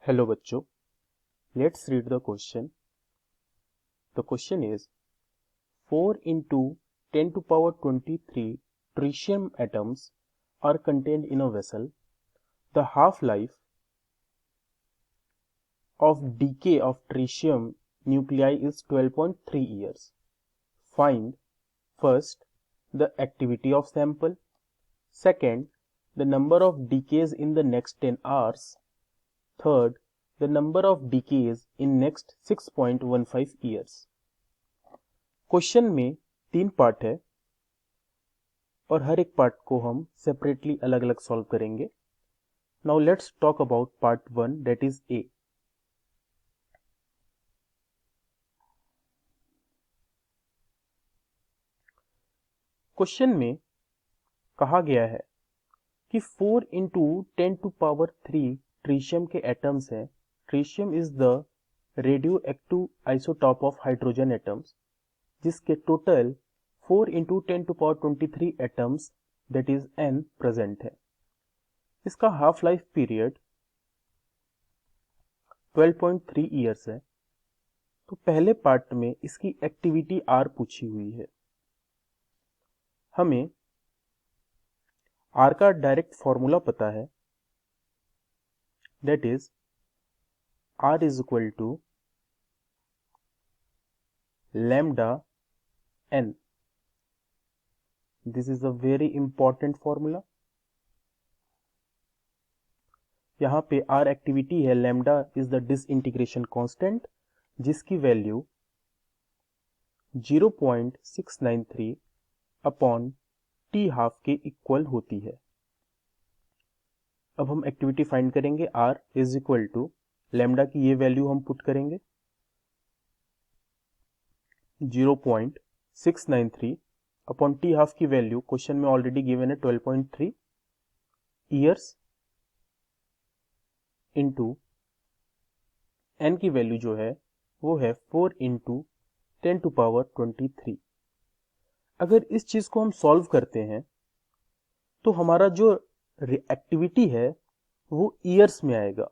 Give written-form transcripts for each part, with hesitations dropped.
Hello बच्चों, let's read the question. The question is 4 into 10 to power 23 tritium atoms are contained in a vessel. The half-life of decay of tritium nuclei is 12.3 years. Find first the activity of sample, second the number of decays in the next 10 hours, third the number of decays in next 6.15 years. Question में 3 part है और हर एक part को हम separately अलग अलग solve करेंगे. Now let's talk about part 1, that is a. Question में कहा गया है कि 4 into 10 to power 3 ट्रीशियम के एटम्स हैं. Tritium is the radioactive isotope of hydrogen atoms, जिसके total 4 into 10 to power 23 atoms that is n present है. इसका हाफ लाइफ पीरियड 12.3 ईयर्स है. तो पहले पार्ट में इसकी एक्टिविटी R पूछी हुई है. हमें R का डायरेक्ट फॉर्मूला पता है, that is R is equal to lambda n. This is a very important formula. यहां पे R एक्टिविटी है, lambda is the disintegration constant, जिसकी वैल्यू 0.693 अपॉन टी हाफ के इक्वल होती है. अब हम एक्टिविटी फाइंड करेंगे. R is equal to lambda की ये वैल्यू हम पुट करेंगे 0.693 अपॉन टी हाफ की वैल्यू क्वेश्चन में ऑलरेडी गिवन है 12.3 ईयर्स इंटू n की वैल्यू जो है वो है 4 into 10 to power 23. अगर इस चीज को हम सॉल्व करते हैं तो हमारा जो एक्टिविटी है वो ईयर्स में आएगा.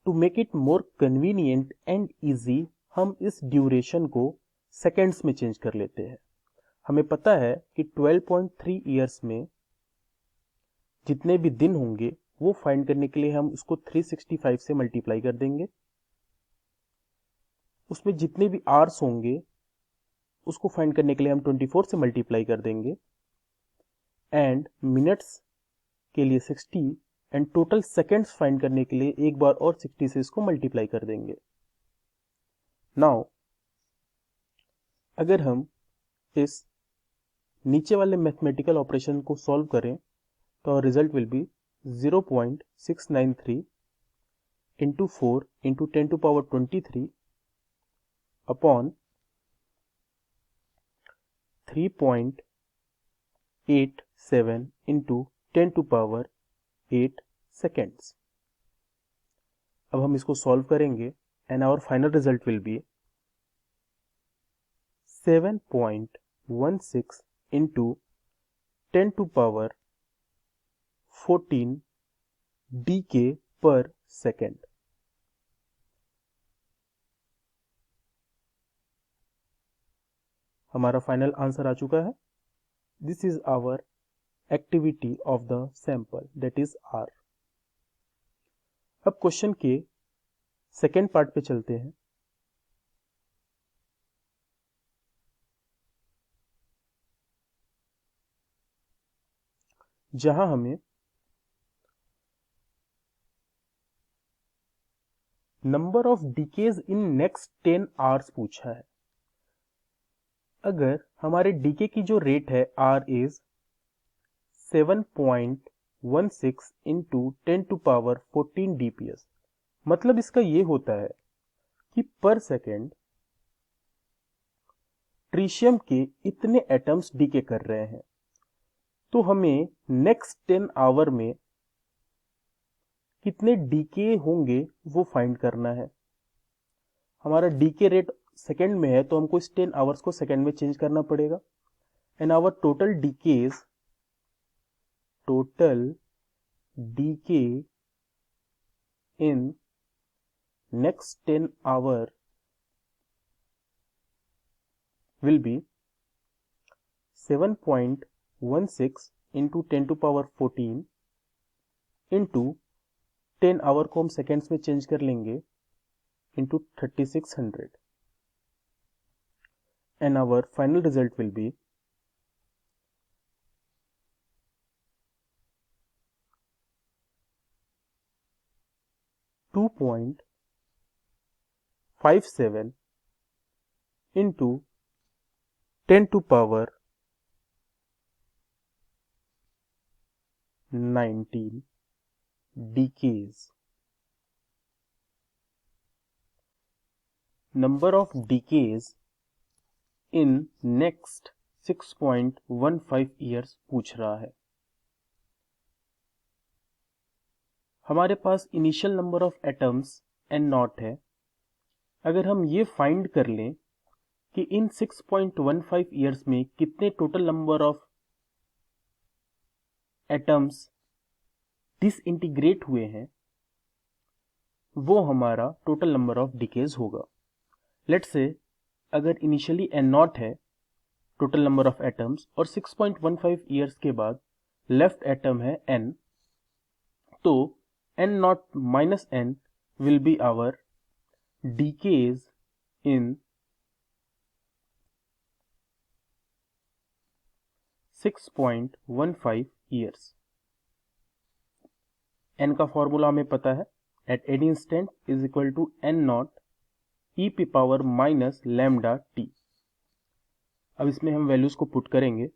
To make it more convenient and easy हम इस ड्यूरेशन को सेकेंड्स में चेंज कर लेते हैं. हमें पता है कि 12.3 ईयर्स में जितने भी दिन होंगे वो फाइंड करने के लिए हम उसको 365 से मल्टीप्लाई कर देंगे. उसमें जितने भी आवर्स होंगे उसको फाइंड करने के लिए हम 24 से मल्टीप्लाई कर देंगे. एंड मिनट्स के लिए 60 एंड टोटल सेकेंड्स फाइंड करने के लिए एक बार और 60 से इसको मल्टीप्लाई कर देंगे. नाउ अगर हम इस नीचे वाले मैथमेटिकल ऑपरेशन को सॉल्व करें तो result will B 0.693 into 4 into 10 to power 23 upon 3.87 into 10 to power 8 seconds. अब हम इसको सॉल्व करेंगे and our final result will be 7.16 into 10 to power 14 dk per second. हमारा फाइनल आंसर आ चुका है. This is our activity of the sample, that is R. अब question के सेकेंड पार्ट पे चलते हैं. जहां हमें number of decays in next 10 hours पूछा है. अगर हमारे डीके की जो रेट है R is 7.16 into 10 to power 14 dps. मतलब इसका ये होता है कि पर सेकेंड ट्रीशियम के इतने एटम्स डीके कर रहे हैं. तो हमें नेक्स्ट 10 आवर में कितने डीके होंगे वो फाइंड करना है. हमारा डीके रेट सेकेंड में है तो हमको इस 10 आवर्स को सेकेंड में चेंज करना पड़ेगा. And our total decay in next 10 hour will be 7.16 into 10 to power 14 into 10 our को हम सेकेंड्स में चेंज कर लेंगे into 3600 and our final result will be 2.57 into 10 to power 19 decays. Number of decays in next 6.15 years पूछ रहा है। हमारे पास initial number of atoms n0 है। अगर हम ये फाइंड कर लें कि इन 6.15 ईयर्स में कितने total number of atoms disintegrate हुए हैं, वो हमारा टोटल नंबर ऑफ डिकेज होगा। लेट्स से अगर इनिशियली n0 है टोटल नंबर ऑफ एटम्स और 6.15 ईयर्स के बाद लेफ्ट एटम है n, तो n0 minus n will be our decays in 6.15 years. n का फॉर्मूला हमें पता है, at any instant is equal to n0 e की पावर माइनस लैम्डा टी। अब इसमें हम वैल्यूज को पुट करेंगे।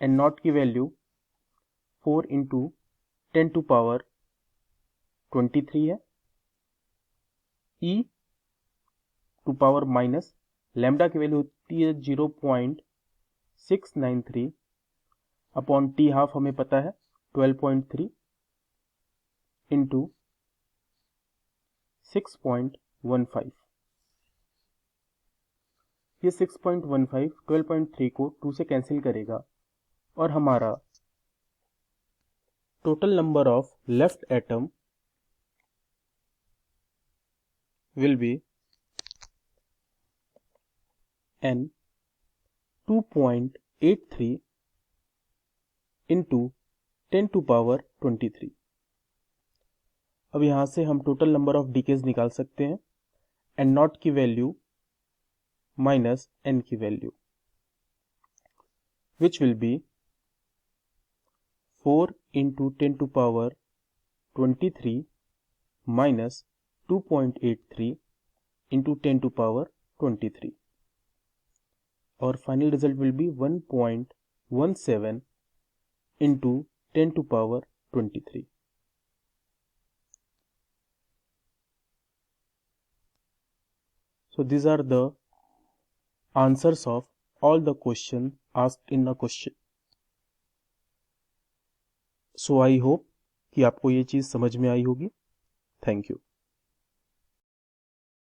n0 की वैल्यू 4 इंटू 10 टू पावर 23 है, e to power minus lambda की वैल्यू होती है 0.693 अपॉन टी हाफ हमें पता है 12.3 इंटू 6.15। ये 6.15 12.3 को 2 से कैंसिल करेगा और हमारा total number of left atom will be n 2.83 into 10 to power 23। अब यहां से हम टोटल नंबर ऑफ डिकेज निकाल सकते हैं, n0 की वैल्यू माइनस n की value, which will be 4 into 10 to power 23 minus 2.83 into 10 to power 23, और final result will B 1.17 into 10 to power 23। So these are the answers of all the question asked in the question. So I hope कि आपको ये चीज समझ में आई होगी। Thank you.